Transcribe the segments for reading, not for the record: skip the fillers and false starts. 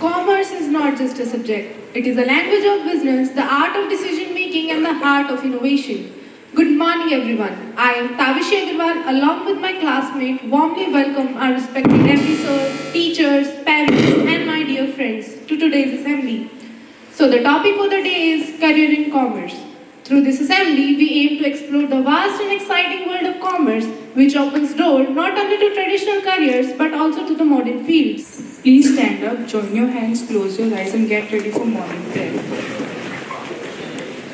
Commerce is not just a subject. It is a language of business, the art of decision making, and the heart of innovation. Good morning, everyone. I am Tavishi Agarwal, along with my classmate, warmly welcome our respected MD sir, teachers, parents, and my dear friends to today's assembly. So, the topic for the day is career in commerce. Through this assembly, we aim to explore the vast and exciting world of commerce, which opens doors not only to traditional careers but also to the modern fields. Please stand up, join your hands, close your eyes, and get ready for morning prayer.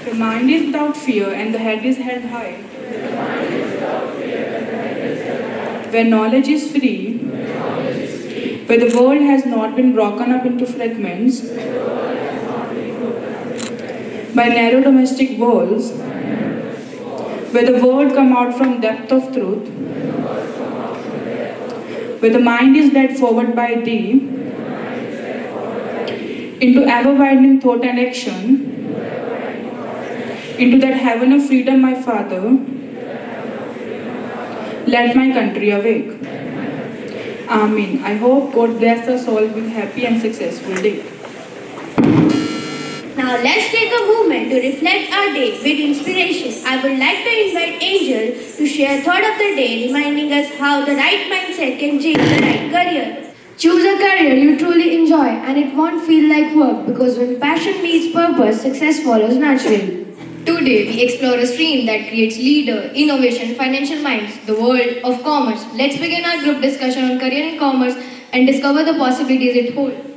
The mind is without fear, and the head is held high. Where knowledge is free, where the world has not been broken up into fragments by narrow domestic walls, where the word come out from depth of truth, where the mind is led forward by thee into ever-widening thought and action, into that heaven of freedom, my Father, let my country awake. Amen. I hope God bless us all with happy and successful day. Now let's take a moment to reflect our day with inspiration. I would like to invite Angel to share thought of the day, reminding us how the right mindset can change the right career. Choose a career you truly enjoy and it won't feel like work because when passion meets purpose, success follows naturally. Today, we explore a stream that creates leader, innovation, financial minds, the world of commerce. Let's begin our group discussion on career in commerce and discover the possibilities it holds.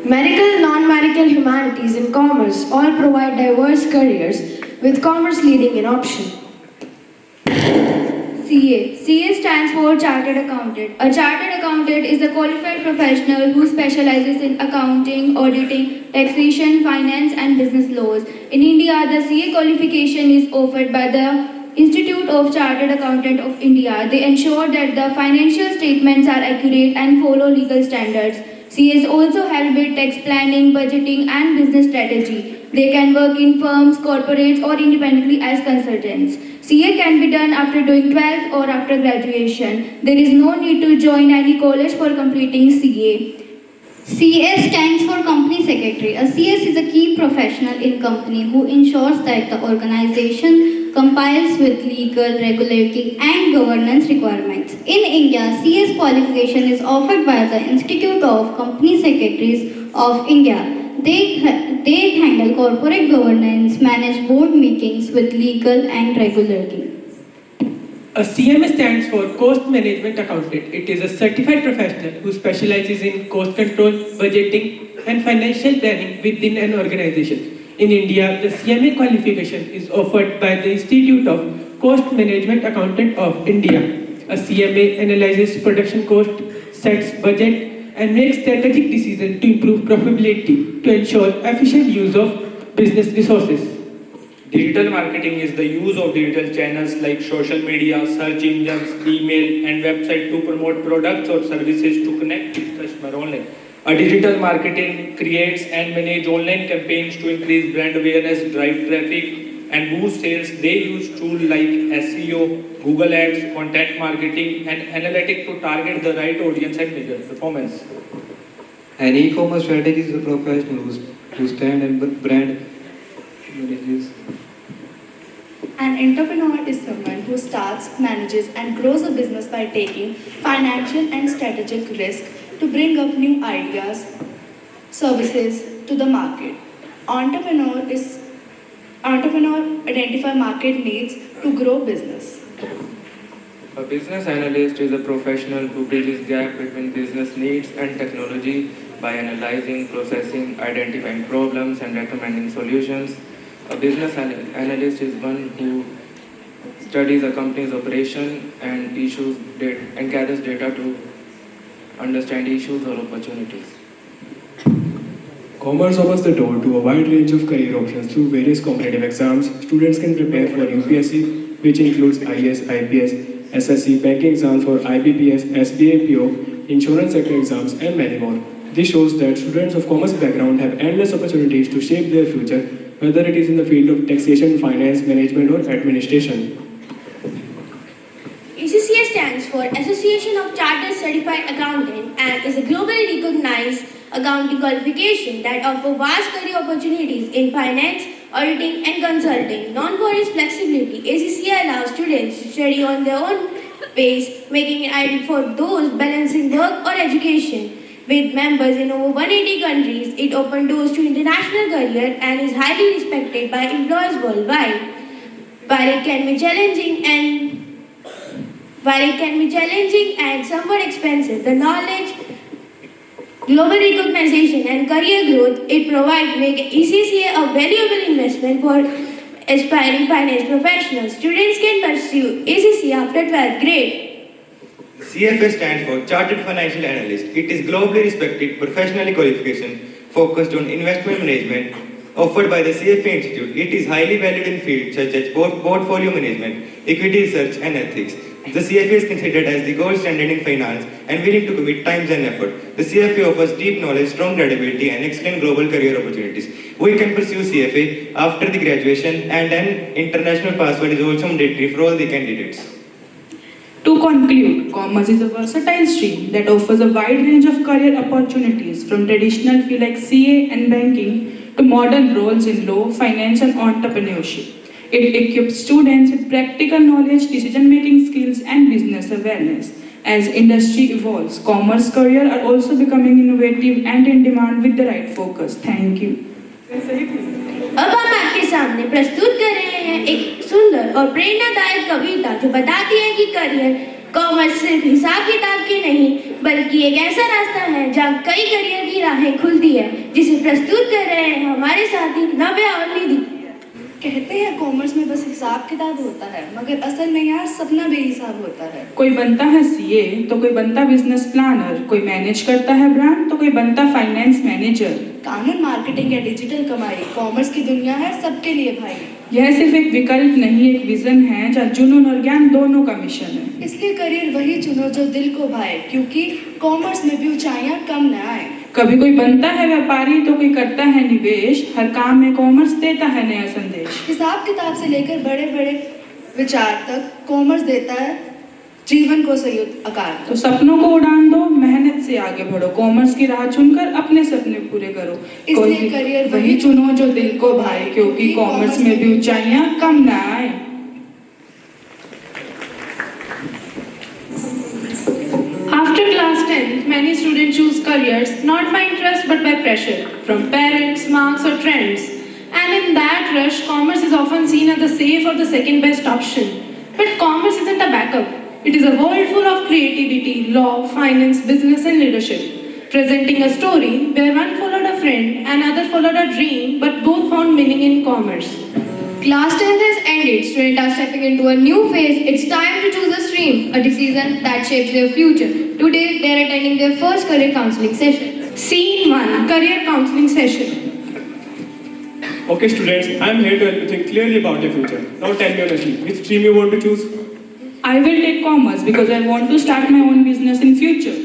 Medical, non-medical, humanities and commerce all provide diverse careers with commerce leading in option. CA. CA stands for Chartered Accountant. A Chartered Accountant is a qualified professional who specializes in accounting, auditing, taxation, finance and business laws. In India, the CA qualification is offered by the Institute of Chartered Accountant of India. They ensure that the financial statements are accurate and follow legal standards. CAs also help with tax planning, budgeting and business strategy. They can work in firms, corporates or independently as consultants. CA can be done after doing 12th or after graduation. There is no need to join any college for completing CA. CS stands for Company Secretary. A CS is a key professional in company who ensures that the organization complies with legal, regulatory and governance requirements. In India, CS qualification is offered by the Institute of Company Secretaries of India. They handle corporate governance, manage board meetings with legal and regularity. A CMA stands for Cost Management Accountant. It is a certified professional who specializes in cost control, budgeting, and financial planning within an organization. In India, the CMA qualification is offered by the Institute of Cost Management Accountant of India. A CMA analyzes production cost, sets budget, and makes strategic decisions to improve profitability to ensure efficient use of business resources. Digital marketing is the use of digital channels like social media, search engines, email, and website to promote products or services to connect with customer online. A digital marketing creates and manages online campaigns to increase brand awareness, drive traffic, and boost sales. They use tools like SEO, Google Ads, content marketing, and analytics to target the right audience and measure performance. An e-commerce strategist is a professional who stand and brand manages. An entrepreneur is someone who starts, manages, and grows a business by taking financial and strategic risk to bring up new ideas, services to the market. Entrepreneur identify market needs to grow business. A business analyst is a professional who bridges gap between business needs and technology by analyzing, processing, identifying problems, and recommending solutions. A business analyst is one who studies a company's operation and gathers data to understand issues or opportunities. Commerce opens the door to a wide range of career options through various competitive exams. Students can prepare for UPSC, which includes IAS, IPS, SSC, banking exams for IBPS, SBA, PO, insurance sector exams, and many more. This shows that students of commerce background have endless opportunities to shape their future, whether it is in the field of taxation, finance, management, or administration. ACCA stands for Association of Chartered Certified Accountants and is a globally recognized accounting qualification that offer vast career opportunities in finance, auditing, and consulting. Known for its flexibility, ACCA allows students to study on their own pace, making it ideal for those balancing work or education. With members in over 180 countries, it opens doors to international career and is highly respected by employers worldwide. While it can be challenging and somewhat expensive, the knowledge, global recognition and career growth it provides make ECCA a valuable investment for aspiring finance professionals. Students can pursue ECCA after 12th grade. CFA stands for Chartered Financial Analyst. It is globally respected professional qualification focused on investment management offered by the CFA Institute. It is highly valued in fields such as portfolio management, equity research and ethics. The CFA is considered as the gold standard in finance and willing to commit time and effort. The CFA offers deep knowledge, strong credibility and excellent global career opportunities. We can pursue CFA after the graduation and an international passport is also mandatory for all the candidates. To conclude, commerce is a versatile stream that offers a wide range of career opportunities from traditional fields like CA and banking to modern roles in law, finance and entrepreneurship. It equips students with practical knowledge, decision-making skills and business awareness. As industry evolves, commerce careers are also becoming innovative and in demand with the right focus. Thank you. अब हम आपके सामने प्रस्तुत कर रहे हैं एक सुंदर और प्रेरणादायक कविता जो बताती है कि करियर कॉमर्स सिर्फ हिसाब किताब के नहीं बल्कि एक ऐसा रास्ता है जहाँ कई करियर की राहें खुलती है, जिसे प्रस्तुत कर रहे हैं हमारे साथी नव्या और निधि। कहते हैं कॉमर्स में बस हिसाब किताब होता है, मगर असल में यार सपना बेहिसाब होता है। कोई बनता है सीए तो कोई बनता बिजनेस प्लानर, कोई मैनेज करता है ब्रांड तो कोई बनता फाइनेंस मैनेजर। कानून, मार्केटिंग या डिजिटल कमाई, कॉमर्स की दुनिया है सबके लिए भाई। यह सिर्फ एक विकल्प नहीं, एक विजन है जहाँ जुनून और ज्ञान दोनों का मिशन है। इसलिए करियर वही चुनो जो दिल को भाए, क्योंकि कॉमर्स में भी ऊंचाइयां कम न आए। कभी कोई बनता है व्यापारी तो कोई करता है निवेश, हर काम में कॉमर्स देता है नया संदेश। हिसाब किताब से लेकर बड़े बड़े विचार तक कॉमर्स देता है जीवन को सही आकार। तो सपनों को उड़ान दो, मेहनत से आगे बढ़ो, कॉमर्स की राह चुनकर अपने सपने पूरे करो। इसलिए करियर वही चुनो जो दिल को भाए, क्योंकि कॉमर्स में भी ऊंचाइयां कम ना आए। After class 10th, many students choose careers not by interest but by pressure from parents, marks or trends. And in that rush, commerce is often seen as the safe or the second best option. But commerce isn't a backup. It is a world full of creativity, law, finance, business and leadership, presenting a story where one followed a friend and other followed a dream, but both found meaning in commerce. Class 10th has ended. Students are stepping into a new phase. It's time to choose a stream, a decision that shapes their future. Today, they are attending their first career counseling session. Scene 1, Career Counseling Session. Okay students, I am here to help you think clearly about your future. Now tell me honestly, which stream you want to choose? I will take commerce because I want to start my own business in future.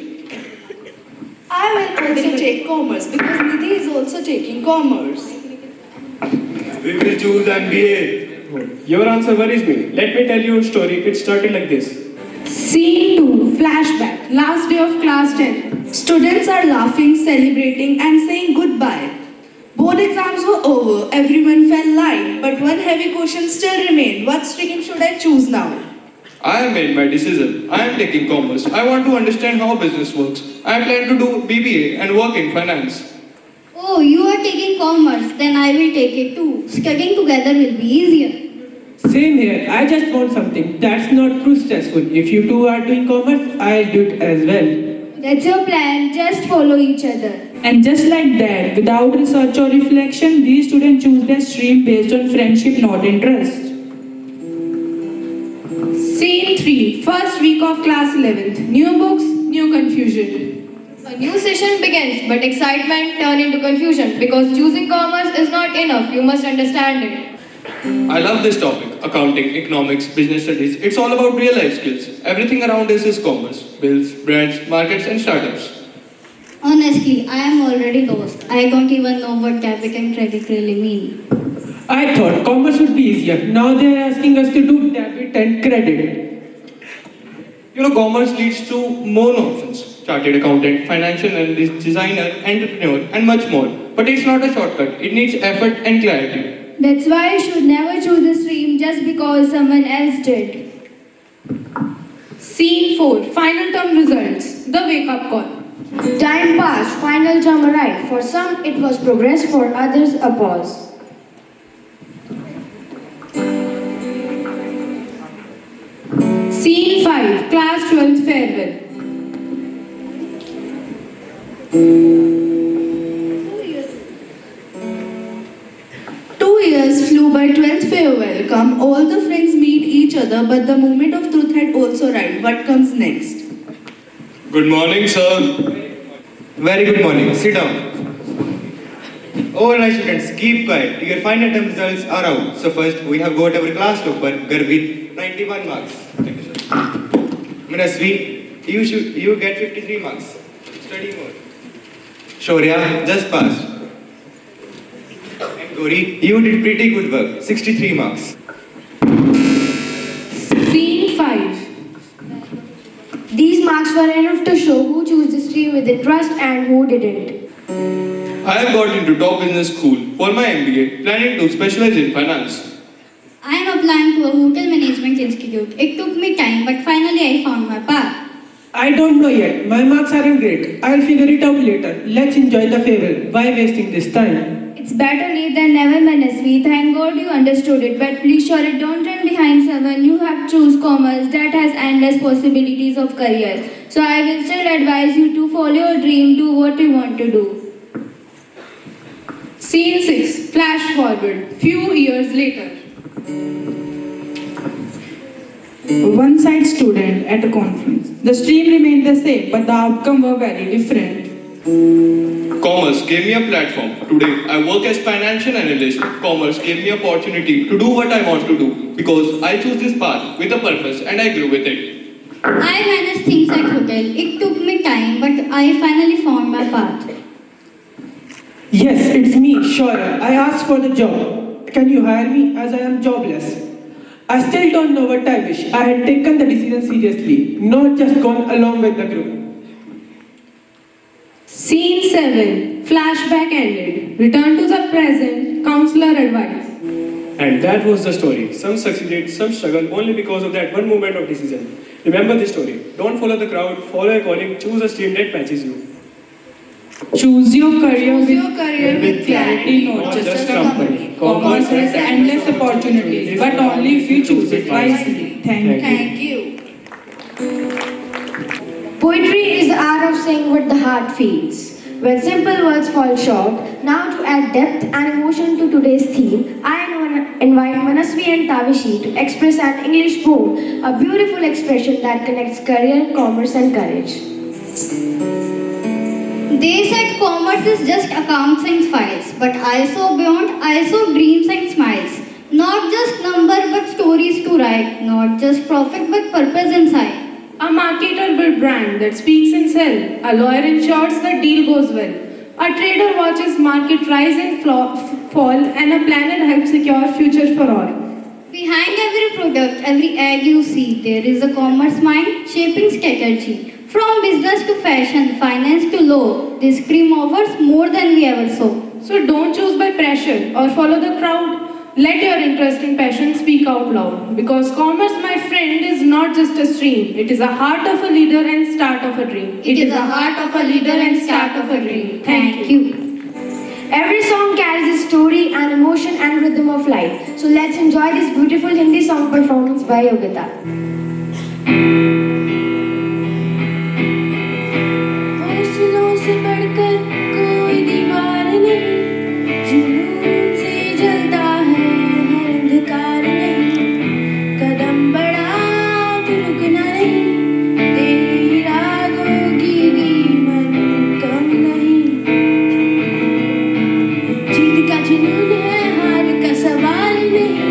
I will also take commerce because Nidhi is also taking commerce. We will choose MBA. Your answer worries me. Let me tell you a story. It started like this. Scene 2, Flashback, last day of class 10. Students are laughing, celebrating and saying goodbye. Board exams were over, everyone felt light, but one heavy question still remained. What stream should I choose now? I have made my decision. I am taking commerce. I want to understand how business works. I plan to do BBA and work in finance. Oh, you are taking commerce, then I will take it too. Studying together will be easier. Same here. I just want something that's not too stressful. If you two are doing commerce, I'll do it as well. That's your plan, just follow each other. And just like that, without research or reflection, these students choose their stream based on friendship, not interest. Scene 3, first week of class 11th. New books, new confusion. A new session begins, but excitement turns into confusion because choosing commerce is not enough. You must understand it. I love this topic. Accounting, economics, business studies. It's all about real life skills. Everything around us is commerce. Bills, brands, markets and startups. Honestly, I am already lost. I don't even know what debit and credit really mean. I thought commerce would be easier. Now they are asking us to do debit and credit. You know, commerce leads to more options. chartered accountant, financial analyst, designer, entrepreneur, and much more. But it's not a shortcut. It needs effort and clarity. That's why you should never choose a stream just because someone else did. Scene 4. Final term results. The wake-up call. Time passed, final term arrived. For some, it was progress, for others, a pause. Scene 5. Class 12th farewell. Years flew by 12th farewell. Come, all the friends meet each other, but the moment of truth had also arrived. What comes next? Good morning, sir. Very good morning. Sit down. All right, students, keep quiet. Your final term results are out. So first, we have got our class topper, Garvit, 91 marks. Thank you, sir. Manasvi, you get 53 marks. Study more. Shaurya, just passed. And Gauri, you did pretty good work. 63 marks. Scene 5. These marks were enough to show who chose the stream with interest and who didn't. I have got into top business school for my MBA, planning to specialize in finance. I am applying to a hotel management institute. It took me time, but finally I found my path. I don't know yet. My marks aren't great. I'll figure it out later. Let's enjoy the farewell. Why wasting this time? It's better late than never, Manasvi. Thank God you understood it. But please surely don't run behind someone. You have choose commerce that has endless possibilities of career. So I will still advise you to follow your dream, do what you want to do. Scene 6. Flash forward. Few years later. One side student at a conference. The stream remained the same, but the outcome were very different. Commerce gave me a platform. Today, I work as financial analyst. Commerce gave me opportunity to do what I want to do because I chose this path with a purpose and I grew with it. I managed things at hotel. It took me time, but I finally found my path. Yes, it's me, Shaurya. I asked for the job. Can you hire me as I am jobless? I still don't know what I wish. I had taken the decision seriously, not just gone along with the group. Scene 7. Flashback ended. Return to the present. Counselor advice. And that was the story. Some succeeded, some struggled only because of that one moment of decision. Remember this story. Don't follow the crowd, follow your calling, choose a stream that matches you. Choose your career with clarity, not just a company. Commerce has endless opportunities, but only if you choose it wisely. Thank you. Poetry is the art of saying what the heart feels. When simple words fall short, now to add depth and emotion to today's theme, I invite Manasvi and Tavishi to express an English poem, a beautiful expression that connects career, commerce and courage. They said commerce is just accounts and files, but I saw beyond, I saw dreams and smiles. Not just number but stories to write, not just profit but purpose inside. A marketer builds brand that speaks and sells. A lawyer ensures the deal goes well. A trader watches market rise and fall, and a planner helps secure future for all. Behind every product, every ad you see, there is a commerce mind shaping strategy. From business to fashion, finance to law, this stream offers more than we ever saw. So don't choose by pressure or follow the crowd. Let your interest and passion speak out loud. Because commerce, my friend, is not just a stream. It is a heart of a leader and start of a dream. It is a heart of a leader and start of a dream. Thank you. Every song carries a story, an emotion and rhythm of life. So let's enjoy this beautiful Hindi song performance by Yogita. से बढ़कर कोई दीवार नहीं, जुनून से जलता है हर अंधकार नहीं, कदम बढ़ा तो रुकना नहीं, तेरी रागों की कीमत कम नहीं, जीत का जुनून है हार का सवाल नहीं,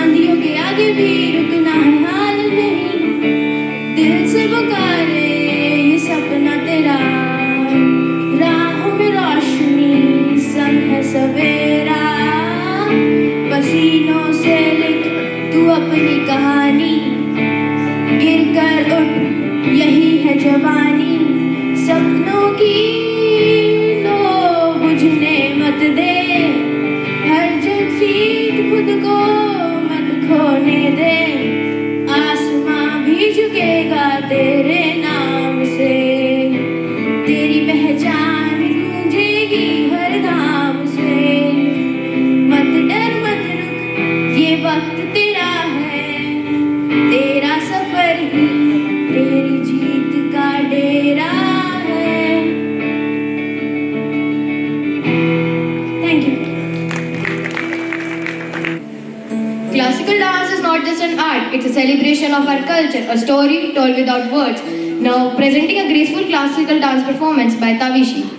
आंधियों के आगे भी रुकना है हाल नहीं, दिल से पुकारे ये सपना तेरा, राहों में रोशनी संग है सवेरा, पसीनों से लिख तू अपनी कहानी, गिर कर उठ यही है जवानी, just an art, it's a celebration of our culture, a story told without words. Now, presenting a graceful classical dance performance by Tavishi.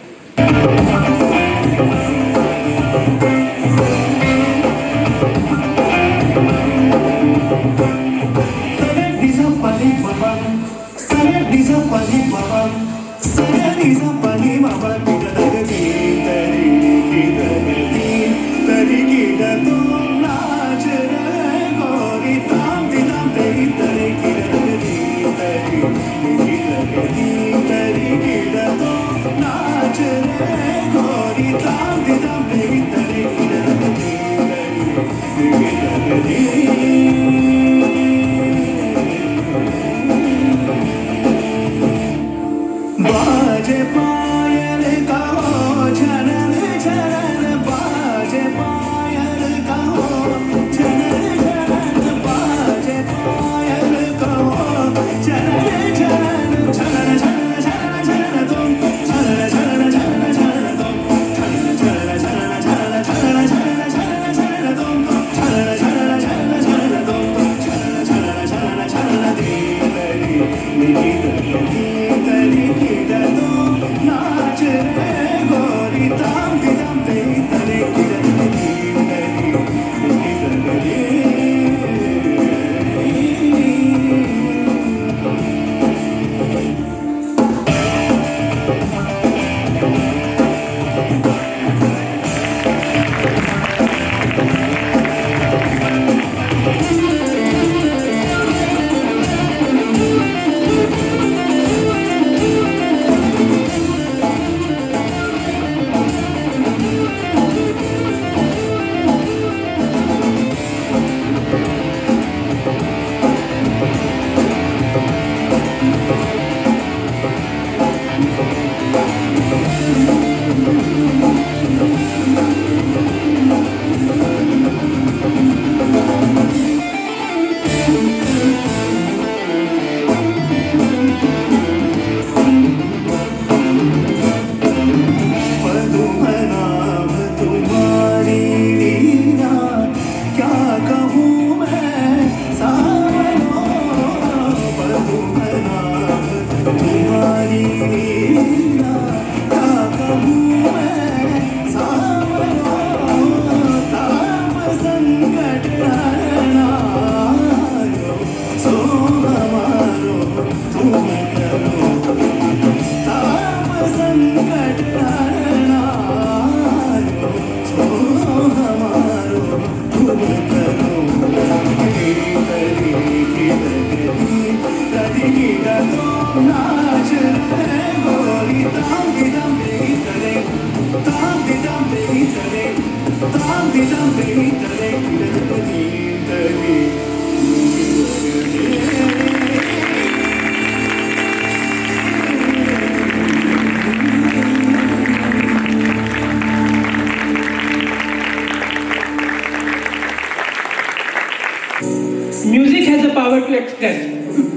Music has a power to express,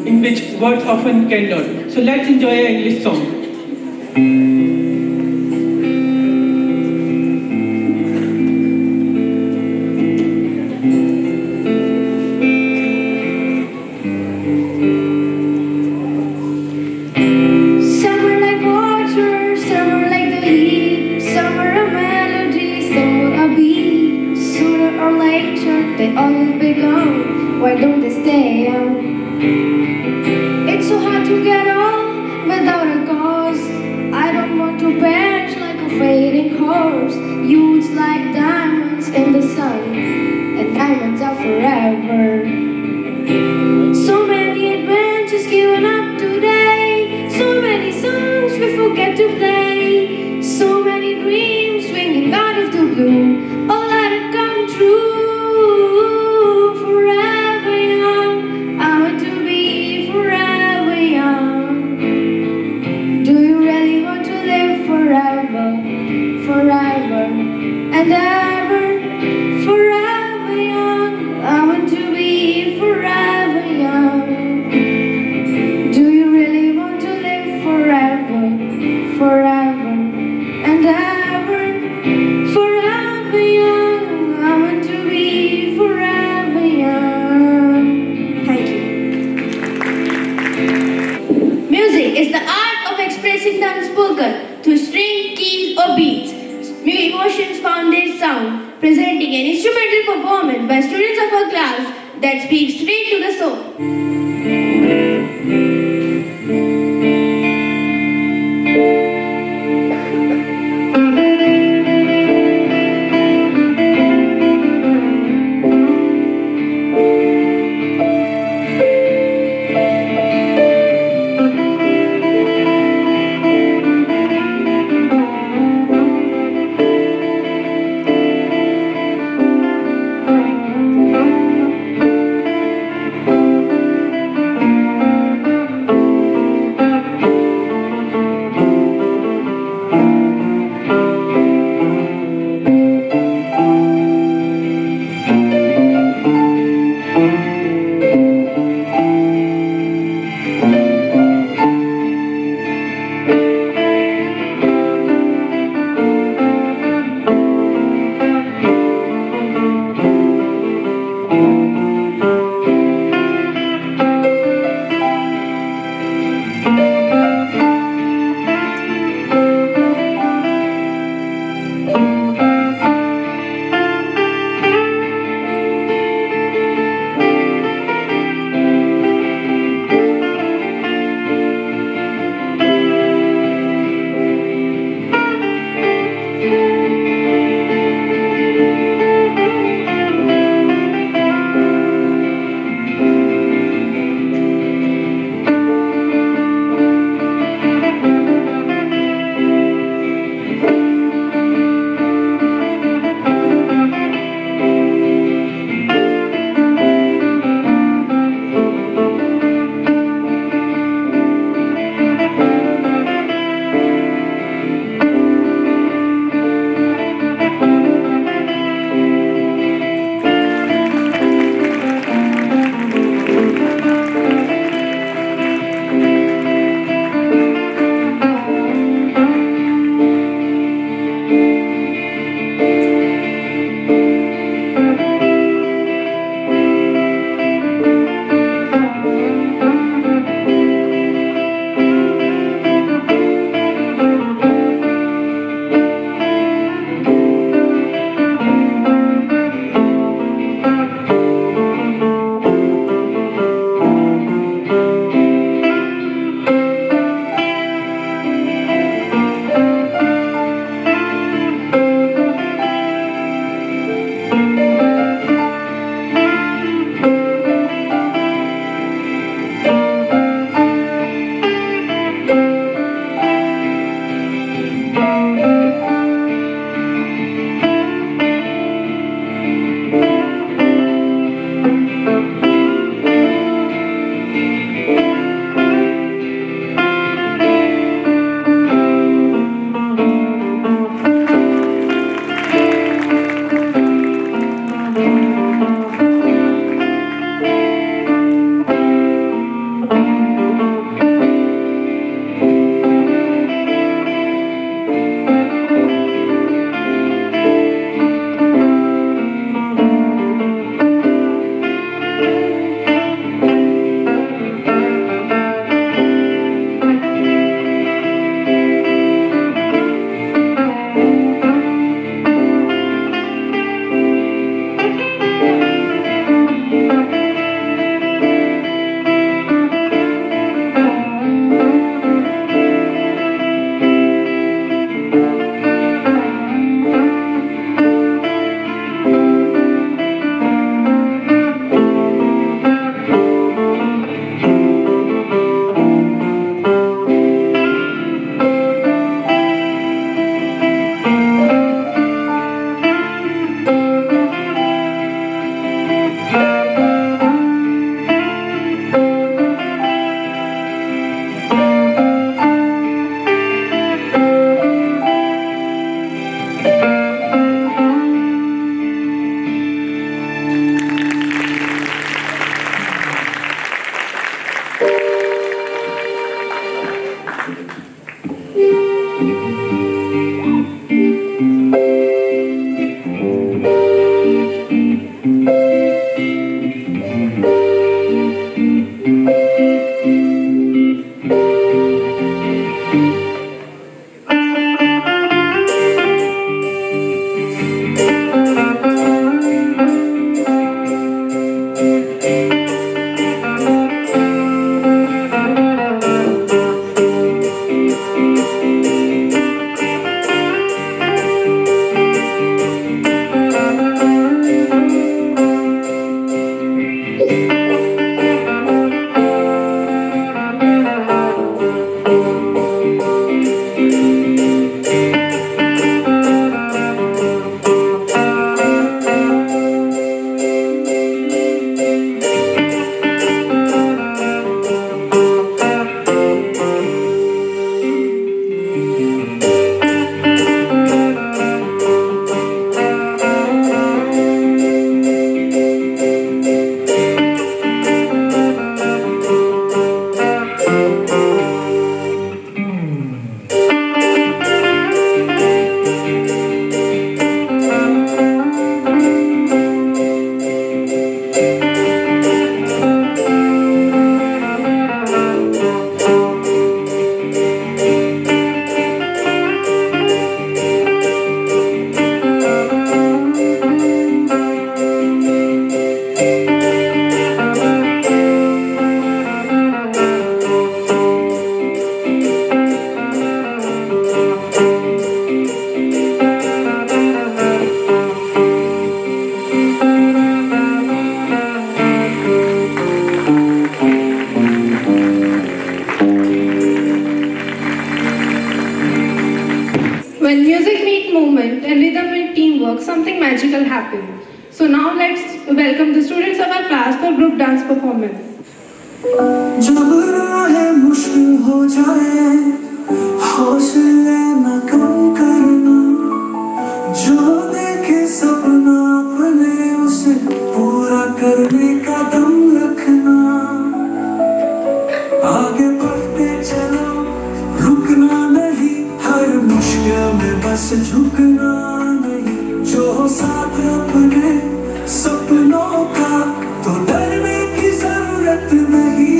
in which words often cannot. So let's enjoy an English song. Summer like water, summer like the heat, summer a melody, summer a beat. Sooner or later they all will be gone. Why don't they stay on? It's so hard to get on without a cause. I don't want to perish like a fading horse. Youths like diamonds in the sun, and diamonds are forever. So many adventures given up today, so many songs we forget to play, so many dreams swinging out of the blue, all let it come true. Forever young, I want to be forever young. Do you really want to live forever, forever and ever? Forever young, I want to be forever young. Do you really want to live forever, forever and ever? Forever young, I want to be forever young. spoken through string, keys, or beats. Emotions found their sound, presenting an instrumental performance by students of our class that speaks straight to the soul. beat movement and rhythm and teamwork, something magical happened. So now let's welcome the students of our class for group dance performance. जब राहें मुश्किल हो जाए, हौसले न कम करना, जो देखे सपना अपने उसे पूरा करने का दम रखना, आगे बढ़ते चलो रुकना नहीं, हर मुश्किल में बस झुकना नहीं, जो हो साथ अपने सपनों का तो डरने की जरूरत नहीं,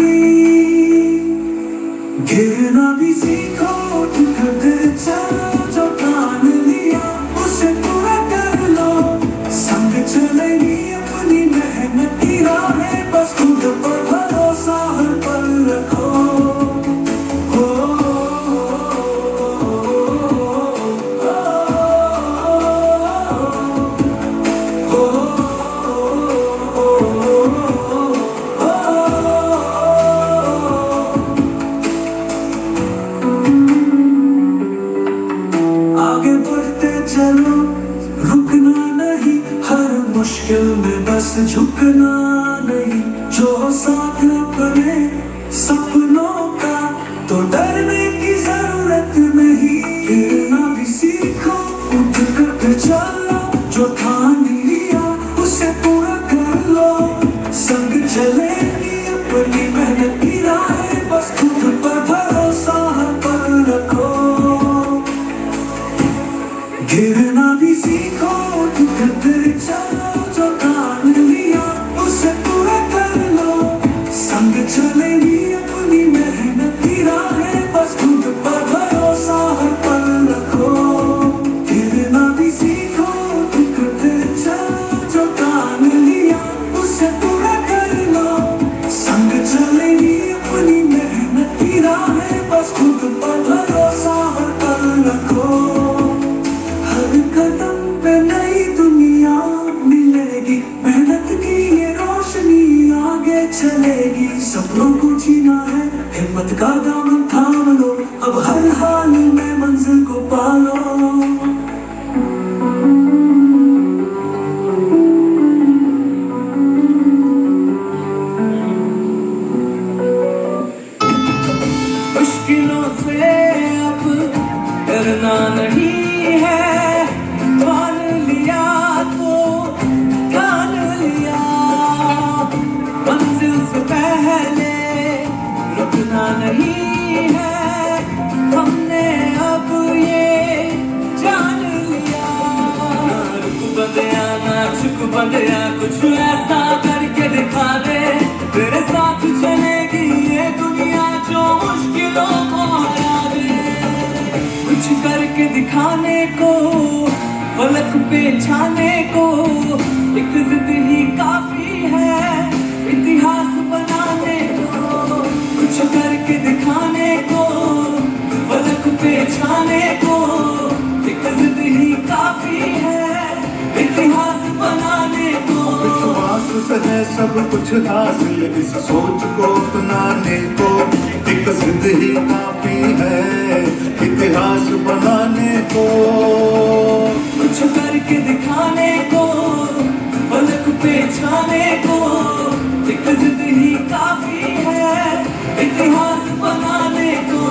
गिरना भी सीखो उठकर चलो, जो ठान लिया उसे पूरा कर लो, संग चलेगी अपनी मेहनत की राहें, बस खुद पर भरोसा हर पल रखो। आगे बढ़ते चलो रुकना नहीं, हर मुश्किल में बस झुकना नहीं, जो साथ अपने सपनों का तो डरने की जरूरत नहीं, गिरना भी सीखो उठ कर चलो, जो ठान लिया उसे पूरा कर लो, संग चलेगी अपनी मेहनत की राहें, बस खुद पर भरोसा हर पल रखो, गिरना भी सीखो उठकर चलो, जो ठान लिया उसे पूरा कर लो, संग चलेगी अपनी मेहनत की राहें, बस खुद पर भरोसा हर पल रखो, गिरना भी सीखो उठकर चलो, जो ठान लिया उसे पूरा कर लो, संग चलेगी अपनी मेहनत की राहें, बस खुद पर भरोसा हर पल रखो, हर कदम पे नई दुनिया मिलेगी, मेहनत की ये रोशनी आगे चलेगी, सपनों को जीना है हिम्मत का दामन थाम लो, अब हर हाल में मंजिल को पालो। मुश्किलों से अब डरना नहीं है, मान लिया तो ठान लिया, मंजिल से पहले रुकना नहीं है, हमने अब ये जान लिया, रुक बंदिया ना झुक बंदिया, कुछ ऐसा करके दिखा दे, तेरे साथ चलेगी ये दुनिया जो मुश्किलों को हरा दे, कुछ करके दिखाने को, फलक पे छाने को, एक जिद ही काफी है इतिहास बनाने को, कुछ करके दिखाने को, फलक पे छाने को, एक जिद ही काफी है इतिहास बनाने को, विश्वास से है सब कुछ हासिल, इस सोच को अपनाने को, एक जिद ही काफी है इतिहास बनाने को, कुछ करके दिखाने को, फलक पे छाने को, एक जिद ही काफी है इतिहास बनाने को।